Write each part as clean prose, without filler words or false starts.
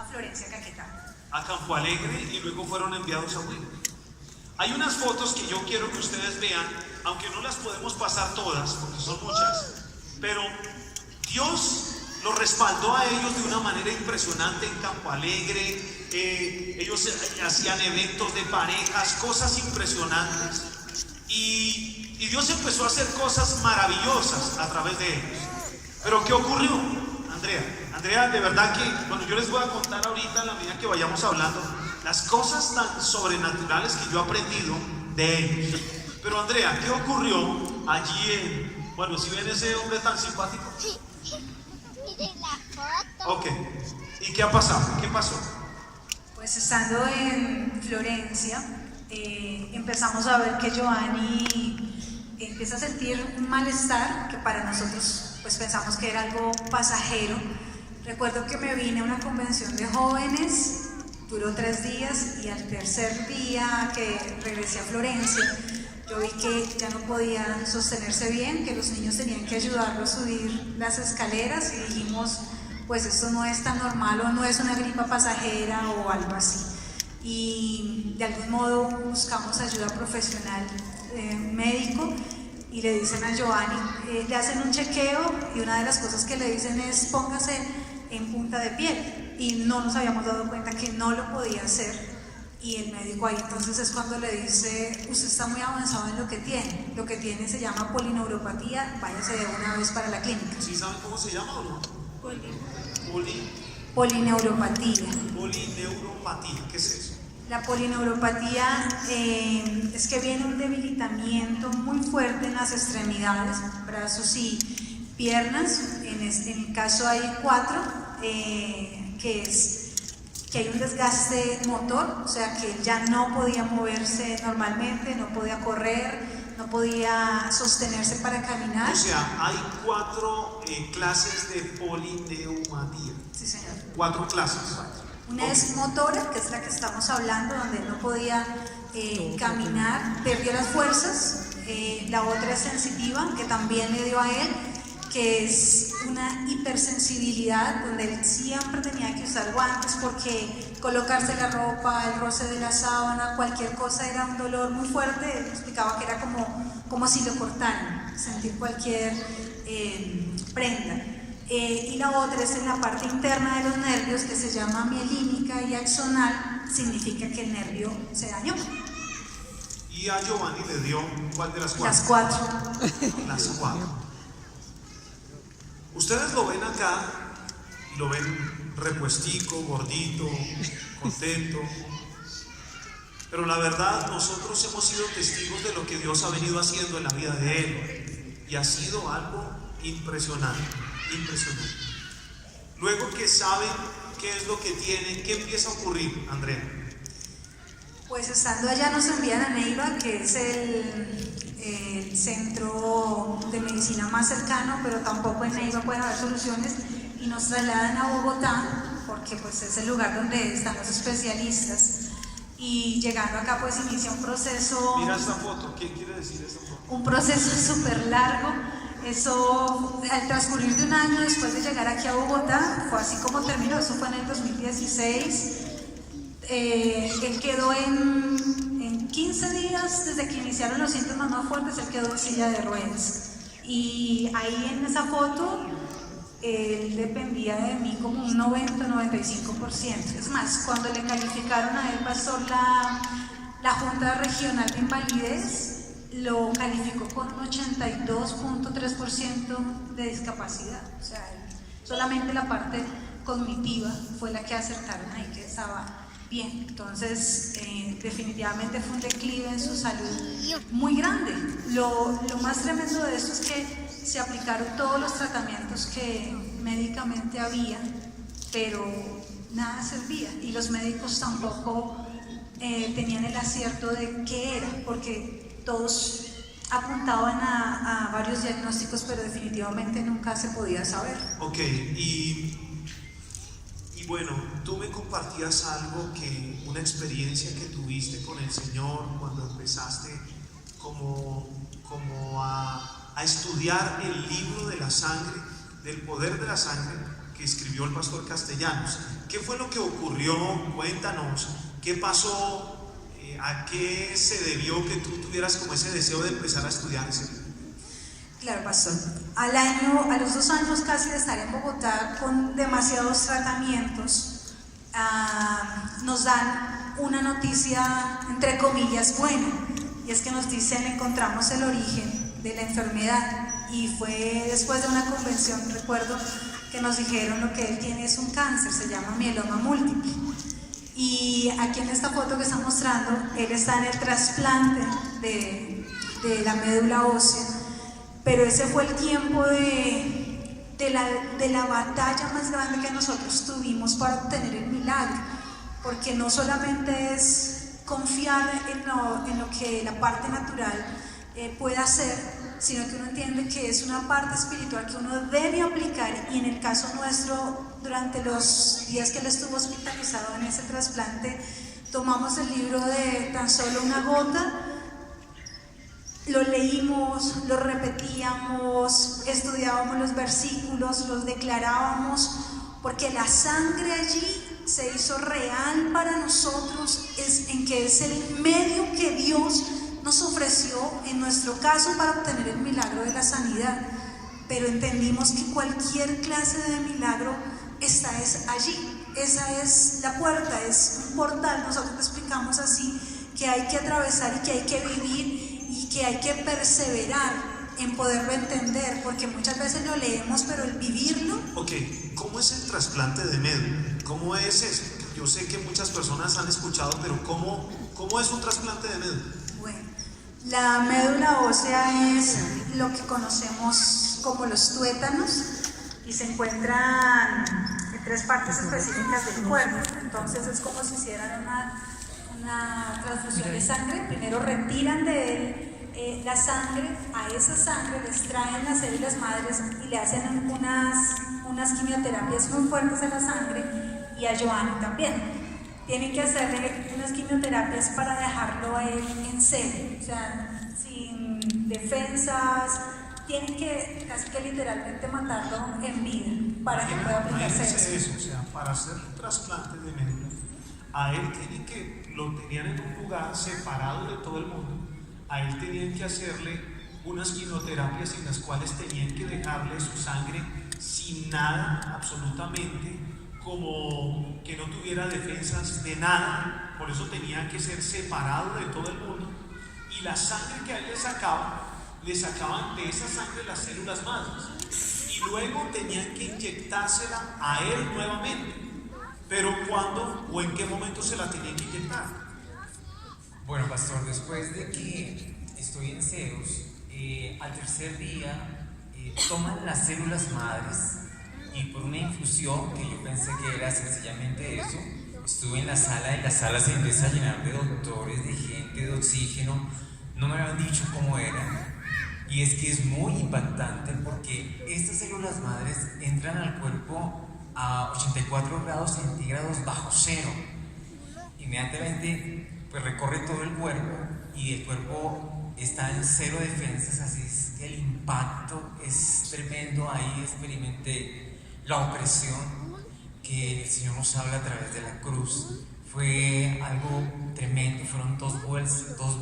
Florencia, Caquetá. A Campo Alegre y luego fueron enviados a Huila. Hay unas fotos que yo quiero que ustedes vean, aunque no las podemos pasar todas, porque son muchas, pero Dios los respaldó a ellos de una manera impresionante en Campo Alegre. Ellos hacían eventos de parejas, cosas impresionantes, y Dios empezó a hacer cosas maravillosas a través de ellos. Pero ¿qué ocurrió, Andrea, de verdad que, bueno, yo les voy a contar ahorita a la medida que vayamos hablando las cosas tan sobrenaturales que yo he aprendido de ellos. Pero Andrea, ¿qué ocurrió allí bueno, si ven ese hombre tan simpático? Miren la foto. Ok, ¿y qué ha pasado? ¿Qué pasó? Pues estando en Florencia, empezamos a ver que Giovanni empieza a sentir un malestar que para nosotros pues pensamos que era algo pasajero. Recuerdo que me vine a una convención de jóvenes, duró 3 días, y al tercer día que regresé a Florencia, yo vi que ya no podía sostenerse bien, que los niños tenían que ayudarlo a subir las escaleras, y dijimos, pues esto no es tan normal, o no es una gripa pasajera o algo así. Y de algún modo buscamos ayuda profesional, médico, y le dicen a Giovanni, le hacen un chequeo, y una de las cosas que le dicen es póngase en punta de piel, y no nos habíamos dado cuenta que no lo podía hacer. Y el médico ahí entonces es cuando le dice, usted está muy avanzado en lo que tiene se llama polineuropatía, váyase de una vez para la clínica. ¿Sí saben cómo se llama o no? Polineuropatía. Polineuropatía, ¿qué es eso? La polineuropatía es que viene un debilitamiento muy fuerte en las extremidades, brazos y piernas. En el caso hay 4, que hay un desgaste motor, o sea que ya no podía moverse normalmente, no podía correr, no podía sostenerse para caminar. O sea, hay 4 clases de polineuropatía. Sí, señor. 4 clases. Una es motora, que es la que estamos hablando, donde no podía caminar, perdió las fuerzas. La otra es sensitiva, que también le dio a él, que es una hipersensibilidad, donde él siempre tenía que usar guantes porque colocarse la ropa, el roce de la sábana, cualquier cosa era un dolor muy fuerte. Él explicaba que era como si lo cortaran, sentir cualquier prenda. Y la otra es en la parte interna de los nervios, que se llama mielínica y axonal, significa que el nervio se dañó. Y a Giovanni le dio, ¿cuál de las 4? Las 4. Las 4. Ustedes lo ven acá y lo ven repuestico, gordito, contento. Pero la verdad, nosotros hemos sido testigos de lo que Dios ha venido haciendo en la vida de él. Y ha sido algo impresionante, impresionante. Luego que saben qué es lo que tienen, ¿qué empieza a ocurrir, Andrea? Pues estando allá nos envían a Neiva, que es el centro de medicina más cercano, pero tampoco en Neiva pueden haber soluciones, y nos trasladan a Bogotá, porque pues es el lugar donde están los especialistas. Y llegando acá pues inicia un proceso. Mira esta foto, ¿qué quiere decir esta foto? Un proceso súper largo. Eso, al transcurrir de un año después de llegar aquí a Bogotá, fue así como terminó. Eso fue en el 2016. Él quedó en 15 días, desde que iniciaron los síntomas más fuertes, él quedó en silla de ruedas. Y ahí en esa foto, él dependía de mí como un 90-95%. Es más, cuando le calificaron a él, pasó la Junta Regional de Invalidez, lo calificó con un 82.3% de discapacidad. O sea, solamente la parte cognitiva fue la que acertaron ahí, que estaba bien. Entonces, definitivamente fue un declive en su salud muy grande. Lo más tremendo de esto es que se aplicaron todos los tratamientos que médicamente había, pero nada servía, y los médicos tampoco tenían el acierto de qué era, porque todos apuntaban a varios diagnósticos, pero definitivamente nunca se podía saber. Ok, y bueno, tú me compartías algo, una experiencia que tuviste con el Señor cuando empezaste como a estudiar el libro de la sangre, del poder de la sangre, que escribió el pastor Castellanos. ¿Qué fue lo que ocurrió? Cuéntanos, ¿qué pasó? ¿A qué se debió que tú tuvieras como ese deseo de empezar a estudiar ese? Claro, pastor. A los 2 años casi de estar en Bogotá con demasiados tratamientos, nos dan una noticia, entre comillas, buena, y es que nos dicen, encontramos el origen de la enfermedad, y fue después de una convención, recuerdo, que nos dijeron lo que él tiene es un cáncer, se llama mieloma múltiple. Y aquí en esta foto que está mostrando, él está en el trasplante de la médula ósea, pero ese fue el tiempo de la batalla más grande que nosotros tuvimos para obtener el milagro, porque no solamente es confiar en lo que la parte natural puede hacer, sino que uno entiende que es una parte espiritual que uno debe aplicar, y en el caso nuestro, durante los días que él estuvo hospitalizado en ese trasplante, tomamos el libro de Tan Solo Una Gota, lo leímos, lo repetíamos, estudiábamos los versículos, los declarábamos, porque la sangre allí se hizo real para nosotros, en que es el medio que Dios nos ofreció en nuestro caso para obtener el milagro de la sanidad. Pero entendimos que cualquier clase de milagro es allí, esa es la puerta, es un portal. Nosotros te explicamos así, que hay que atravesar y que hay que vivir y que hay que perseverar en poderlo entender, porque muchas veces lo leemos, pero el vivirlo. Ok, ¿cómo es el trasplante de médula? ¿Cómo es eso? Yo sé que muchas personas han escuchado, pero ¿cómo es un trasplante de médula? Bueno, la médula ósea es lo que conocemos como los tuétanos, y se encuentran en 3 partes específicas del cuerpo. Entonces es como si hicieran una transfusión de sangre. Primero retiran de él la sangre, a esa sangre les traen las células madres y le hacen unas quimioterapias muy fuertes a la sangre, y a Giovanni también. Tienen que hacerle unas quimioterapias para dejarlo a él en cero, o sea, sin defensas. Tienen que casi que literalmente matarlo en vida para que pueda aplicarse eso. O sea, para hacer un trasplante de médula, a él lo tenían en un lugar separado de todo el mundo. A él tenían que hacerle unas quimioterapias en las cuales tenían que dejarle su sangre sin nada, absolutamente, como que no tuviera defensas de nada. Por eso tenía que ser separado de todo el mundo, y la sangre que a él le sacaban de esa sangre las células madres, y luego tenían que inyectársela a él nuevamente. Pero ¿cuándo o en qué momento se la tenían que inyectar? Bueno, pastor, después de que estoy en ceros, al tercer día toman las células madres, y por una infusión que yo pensé que era sencillamente eso, estuve en la sala y la sala se empieza a llenar de doctores, de gente, de oxígeno. No me habían dicho cómo era, y es que es muy impactante porque estas células madres entran al cuerpo a 84 grados centígrados bajo cero. Inmediatamente pues recorre todo el cuerpo, y el cuerpo está en cero defensas, así es que el impacto es tremendo. Ahí experimenté la opresión que el Señor nos habla a través de la cruz. Fue algo tremendo. Fueron dos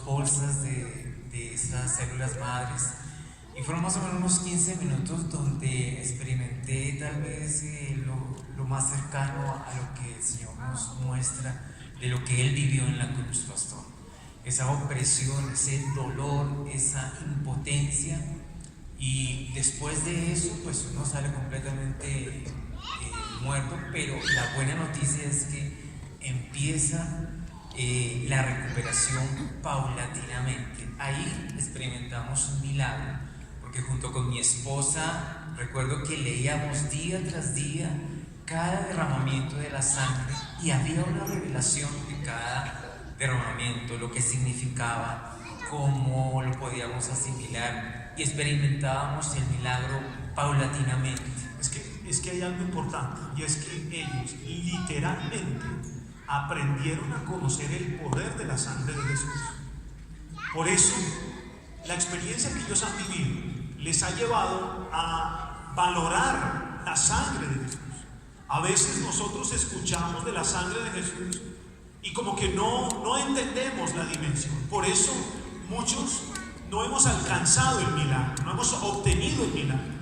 bolsas de esas células madres, y fueron más o menos unos 15 minutos donde experimenté tal vez lo más cercano a lo que el Señor nos muestra de lo que Él vivió en la cruz, pastor. Esa opresión, ese dolor, esa impotencia, y después de eso pues uno sale completamente muerto. Pero la buena noticia es que empieza la recuperación paulatinamente. Ahí experimentamos un milagro, porque junto con mi esposa recuerdo que leíamos día tras día cada derramamiento de la sangre, y había una revelación de cada derramamiento, lo que significaba, cómo lo podíamos asimilar, y experimentábamos el milagro paulatinamente. Es que hay algo importante, y es que ellos literalmente aprendieron a conocer el poder de la sangre de Jesús. Por eso, la experiencia que ellos han vivido les ha llevado a valorar la sangre de Jesús, A veces nosotros escuchamos de la sangre de Jesús y como que no entendemos la dimensión. Por eso muchos no hemos alcanzado el milagro, no hemos obtenido el milagro.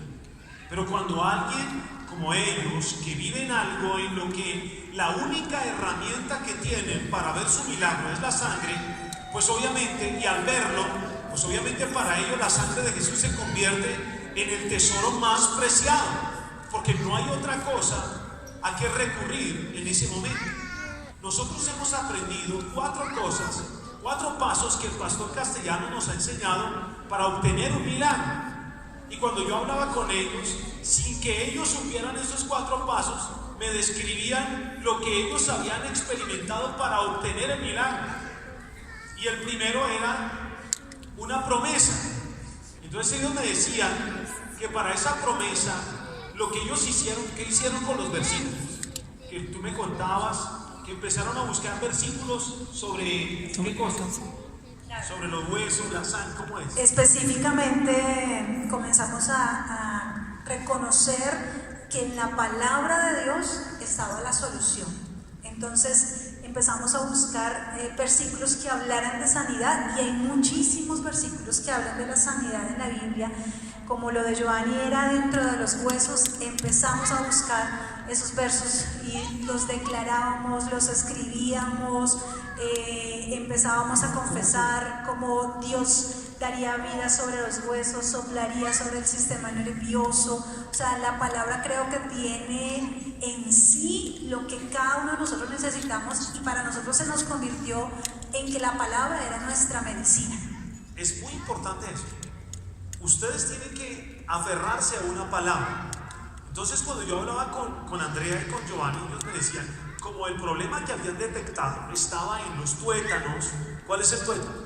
Pero cuando alguien como ellos, que viven algo en lo que la única herramienta que tienen para ver su milagro es la sangre, pues obviamente, y al verlo, pues obviamente para ellos la sangre de Jesús se convierte en el tesoro más preciado, porque no hay otra cosa a que recurrir en ese momento. Nosotros hemos aprendido 4 cosas, 4 pasos que el pastor Castellano nos ha enseñado para obtener un milagro. Y cuando yo hablaba con ellos, sin que ellos supieran esos 4 pasos, me describían lo que ellos habían experimentado para obtener el milagro. Y el primero era una promesa. Entonces ellos me decían que para esa promesa, lo que ellos hicieron, ¿qué hicieron con los versículos? Que tú me contabas, que empezaron a buscar versículos sobre ¿qué cosas? Sobre los huesos, la sangre, ¿cómo es? Específicamente comenzamos a reconocer que en la palabra de Dios estaba la solución. Entonces empezamos a buscar versículos que hablaran de sanidad, y hay muchísimos versículos que hablan de la sanidad en la Biblia. Como lo de Giovanni era dentro de los huesos, empezamos a buscar esos versos y los declarábamos, los escribíamos, empezábamos a confesar cómo Dios daría vida sobre los huesos, soplaría sobre el sistema nervioso. O sea, la palabra creo que tiene en sí lo que cada uno de nosotros necesitamos, y para nosotros se nos convirtió en que la palabra era nuestra medicina. Es muy importante eso. Ustedes tienen que aferrarse a una palabra. Entonces cuando yo hablaba con Andrea y con Giovanni, ellos me decían, como el problema que habían detectado estaba en los tuétanos. ¿Cuál es el tuétano?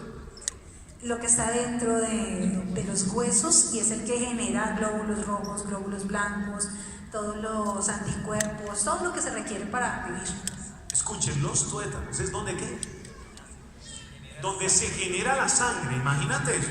Lo que está dentro de los huesos, y es el que genera glóbulos rojos, glóbulos blancos, todos los anticuerpos, todo lo que se requiere para vivir. Escuchen, los tuétanos, ¿es donde qué? Donde se genera la sangre, imagínate eso.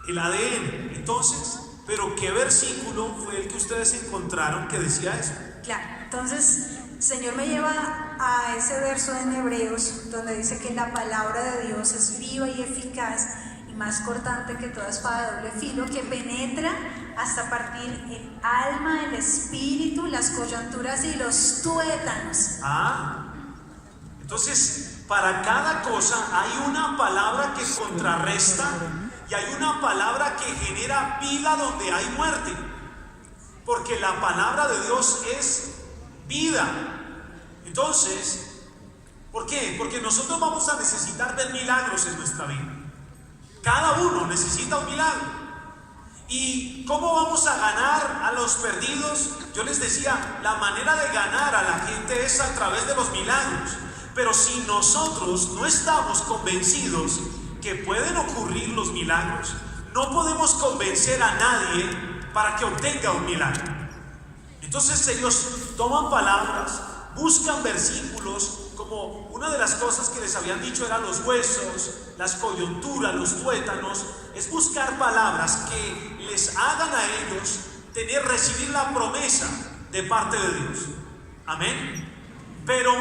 El ADN. Entonces, ¿pero qué versículo fue el que ustedes encontraron que decía eso? Claro, entonces el Señor me lleva a ese verso en Hebreos donde dice que la palabra de Dios es viva y eficaz y más cortante que toda espada de doble filo, que penetra hasta partir el alma, el espíritu, las coyunturas y los tuétanos. Entonces, para cada cosa hay una palabra que contrarresta y hay una palabra que genera vida donde hay muerte, porque la palabra de Dios es vida. Entonces, ¿por qué? Porque nosotros vamos a necesitar ver milagros en nuestra vida. Cada uno necesita un milagro. ¿Y cómo vamos a ganar a los perdidos? Yo les decía, la manera de ganar a la gente es a través de los milagros. Pero si nosotros no estamos convencidos que pueden ocurrir los milagros, no podemos convencer a nadie para que obtenga un milagro. Entonces ellos toman palabras, buscan versículos, como una de las cosas que les habían dicho eran los huesos, las coyunturas, los tuétanos, es buscar palabras que les hagan a ellos recibir la promesa de parte de Dios. Amén. Pero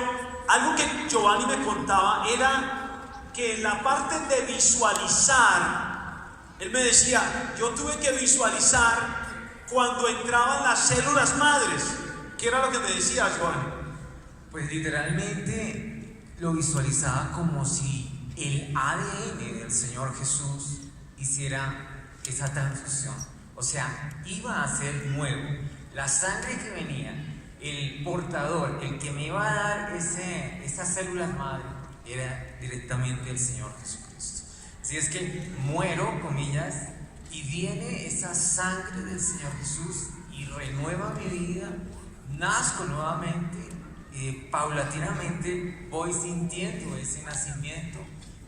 algo que Giovanni me contaba era que en la parte de visualizar, él me decía, yo tuve que visualizar cuando entraban las células madres. ¿Qué era lo que me decía, Giovanni? Pues literalmente lo visualizaba como si el ADN del Señor Jesús hiciera esa transfusión. O sea, iba a ser nuevo. La sangre que venía, el portador, el que me iba a dar esas células madre, era directamente el Señor Jesucristo. Así es que muero, comillas, y viene esa sangre del Señor Jesús y renueva mi vida, nazco nuevamente, paulatinamente voy sintiendo ese nacimiento,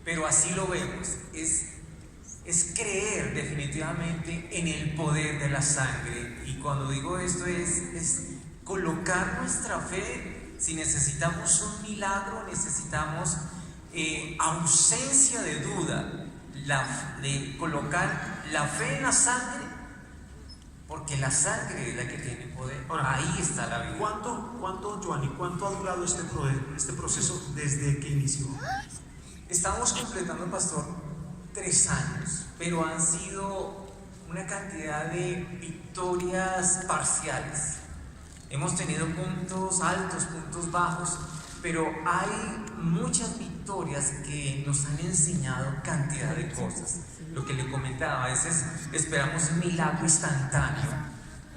pero así lo vemos, es creer definitivamente en el poder de la sangre. Y cuando digo esto es colocar nuestra fe. Si necesitamos un milagro, necesitamos ausencia de duda, de colocar la fe en la sangre, porque la sangre es la que tiene poder. Ahora, ahí está la vida. Giovanni, cuánto ha durado este proceso desde que inició? Estamos completando, pastor, 3 años, pero han sido una cantidad de victorias parciales. Hemos tenido puntos altos, puntos bajos, pero hay muchas victorias que nos han enseñado cantidad de cosas. Lo que le comentaba, a veces esperamos un milagro instantáneo,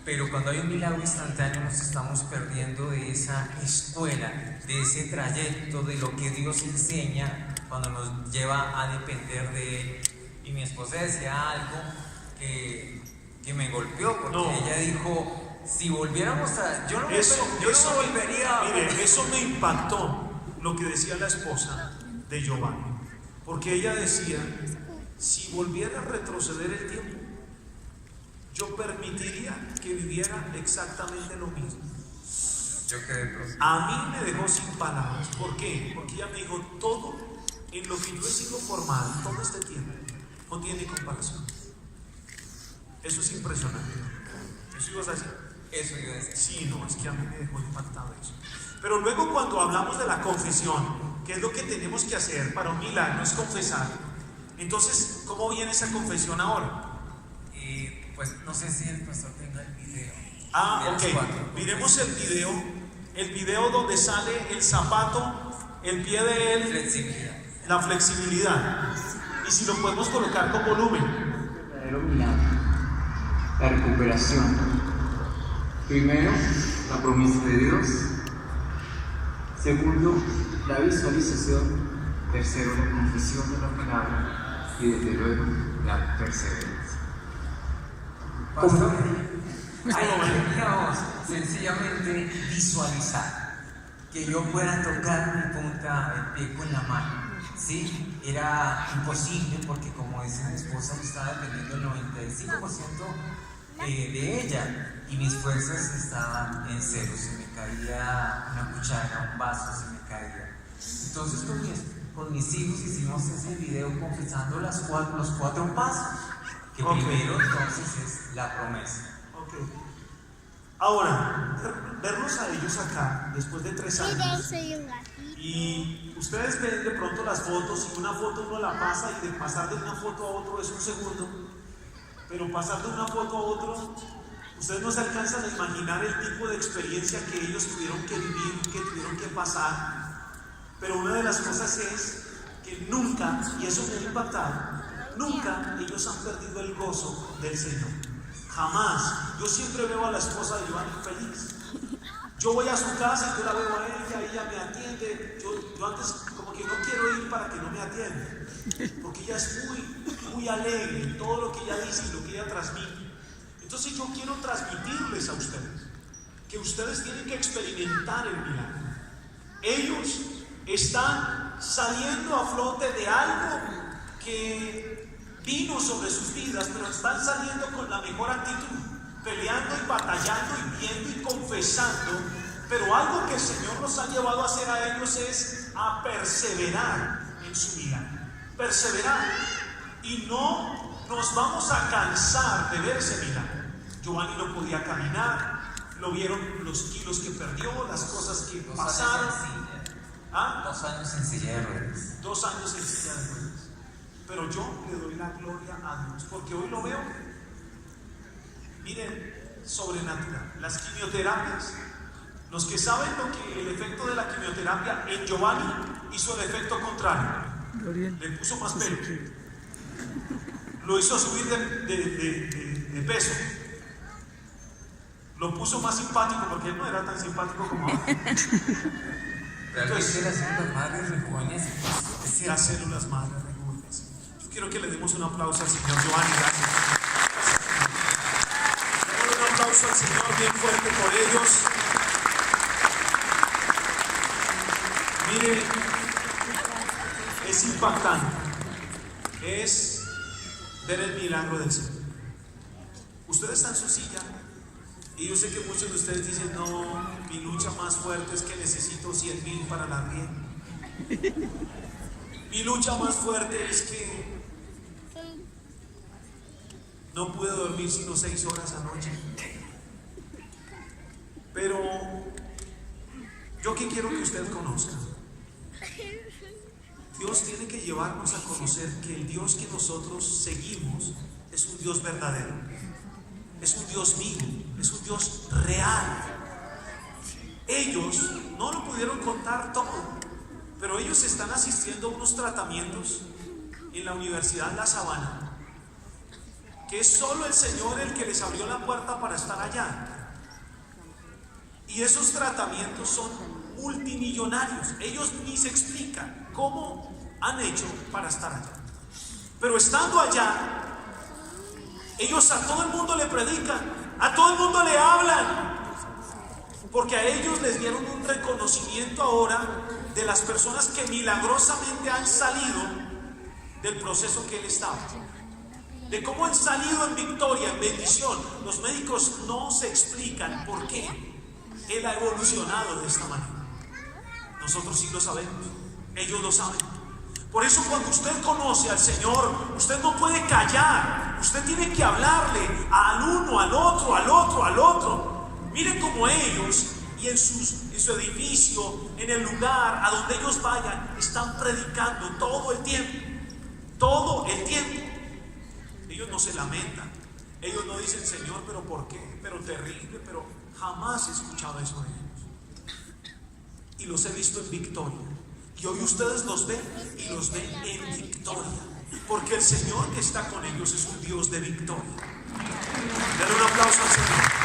pero cuando hay un milagro instantáneo nos estamos perdiendo de esa escuela, de ese trayecto, de lo que Dios enseña cuando nos lleva a depender de Él. Y mi esposa decía algo que me golpeó, porque ella dijo, si volviéramos a... Yo no volvería... Mire, eso me impactó, lo que decía la esposa de Giovanni, porque ella decía, si volviera a retroceder el tiempo, yo permitiría que viviera exactamente lo mismo. Yo quedé A mí me dejó sin palabras. ¿Por qué? Porque ella me dijo, todo en lo que yo he sido formado todo este tiempo no tiene comparación. Eso es impresionante. ¿Eso ibas a decir? Eso yo decía. Sí, no, es que a mí me dejó impactado eso. Pero luego cuando hablamos de la confesión, que es lo que tenemos que hacer para un milagro, es confesar. Entonces, ¿cómo viene esa confesión ahora? Pues no sé si el pastor tenga el video. Ok, miremos el video donde sale el zapato, el pie de él, Flexibilidad. la flexibilidad. Y si lo podemos colocar con volumen. Verdadero milagro, la recuperación. Primero, la promesa de Dios. Segundo, la visualización. Tercero, la confesión de la palabra. Y desde luego, la perseverancia. Pastor, ahí queríamos sencillamente visualizar que yo pueda tocar mi punta del pie con la mano. ¿Sí? Era imposible porque, como dice mi esposa, yo estaba dependiendo el 95% de ella y mis fuerzas estaban en cero. Se me caía una cuchara, un vaso, se me caía. Entonces con mis hijos hicimos ese video confesando los 4 pasos, que primero entonces es la promesa. Okay. Ahora, verlos a ellos acá después de 3 años y ustedes ven de pronto las fotos y una foto uno la pasa y de pasar de una foto a otro es un segundo, pero pasar de una foto a otro, ustedes no se alcanzan a imaginar el tipo de experiencia que ellos tuvieron que vivir, que tuvieron que pasar. Pero una de las cosas es que nunca, y eso me ha impactado, nunca ellos han perdido el gozo del Señor. Jamás. Yo siempre veo a la esposa de Giovanni feliz. Yo voy a su casa y yo la veo a ella me atiende. Yo antes como que no quiero ir para que no me atienda, porque ella es muy alegre en todo lo que ella dice y lo que ella transmite. Entonces yo quiero transmitirles a ustedes que ustedes tienen que experimentar el milagro. Ellos están saliendo a flote de algo que vino sobre sus vidas, pero están saliendo con la mejor actitud, peleando y batallando y viendo y confesando. Pero algo que el Señor nos ha llevado a hacer a ellos es a perseverar en su milagro. Perseverar. Y no nos vamos a cansar de ver ese milagro. Giovanni no podía caminar, lo vieron los kilos que perdió, las cosas que pasaron. 2 años en silla de ruedas. 2 años en silla de ruedas. Pero yo le doy la gloria a Dios, porque hoy lo veo, miren, sobrenatural. Las quimioterapias, los que saben lo que el efecto de la quimioterapia en Giovanni hizo el efecto contrario. Le puso más pelo, lo hizo subir de peso, lo puso más simpático, porque él no era tan simpático como ahora. Entonces, las células madres rejuvenecen. Las células madres rejuvenecen. Yo quiero que le demos un aplauso al Señor Giovanni. Gracias. Démosle un aplauso al Señor bien fuerte por ellos. Mire, es impactante. Es ver el milagro del Señor. Usted está en su silla. Y yo sé que muchos de ustedes dicen, no, mi lucha más fuerte es que necesito 100,000 para la rienda. Mi lucha más fuerte es que No pude dormir sino 6 horas anoche. Pero yo que quiero que usted conozca, Dios tiene que llevarnos a conocer que el Dios que nosotros seguimos es un Dios verdadero, es un Dios vivo, es un Dios real. Ellos no lo pudieron contar todo, pero ellos están asistiendo a unos tratamientos en la Universidad La Sabana, que es solo el Señor el que les abrió la puerta para estar allá. Y esos tratamientos son multimillonarios. Ellos ni se explican cómo han hecho para estar allá. Pero estando allá, ellos a todo el mundo le predican, a todo el mundo le hablan, porque a ellos les dieron un reconocimiento ahora de las personas que milagrosamente han salido del proceso que él estaba, de cómo han salido en victoria, en bendición. Los médicos no se explican por qué él ha evolucionado de esta manera. Nosotros sí lo sabemos, ellos lo saben. Por eso cuando usted conoce al Señor, usted no puede callar, usted tiene que hablarle al uno, al otro, al otro, al otro. Miren cómo ellos, y en su edificio, en el lugar a donde ellos vayan, están predicando todo el tiempo. Todo el tiempo. Ellos no se lamentan, ellos no dicen, Señor, pero ¿por qué? Pero terrible, pero jamás he escuchado eso de ellos. Y los he visto en victoria. Y hoy ustedes los ven y los ven en victoria, porque el Señor que está con ellos es un Dios de victoria. Denle un aplauso al Señor.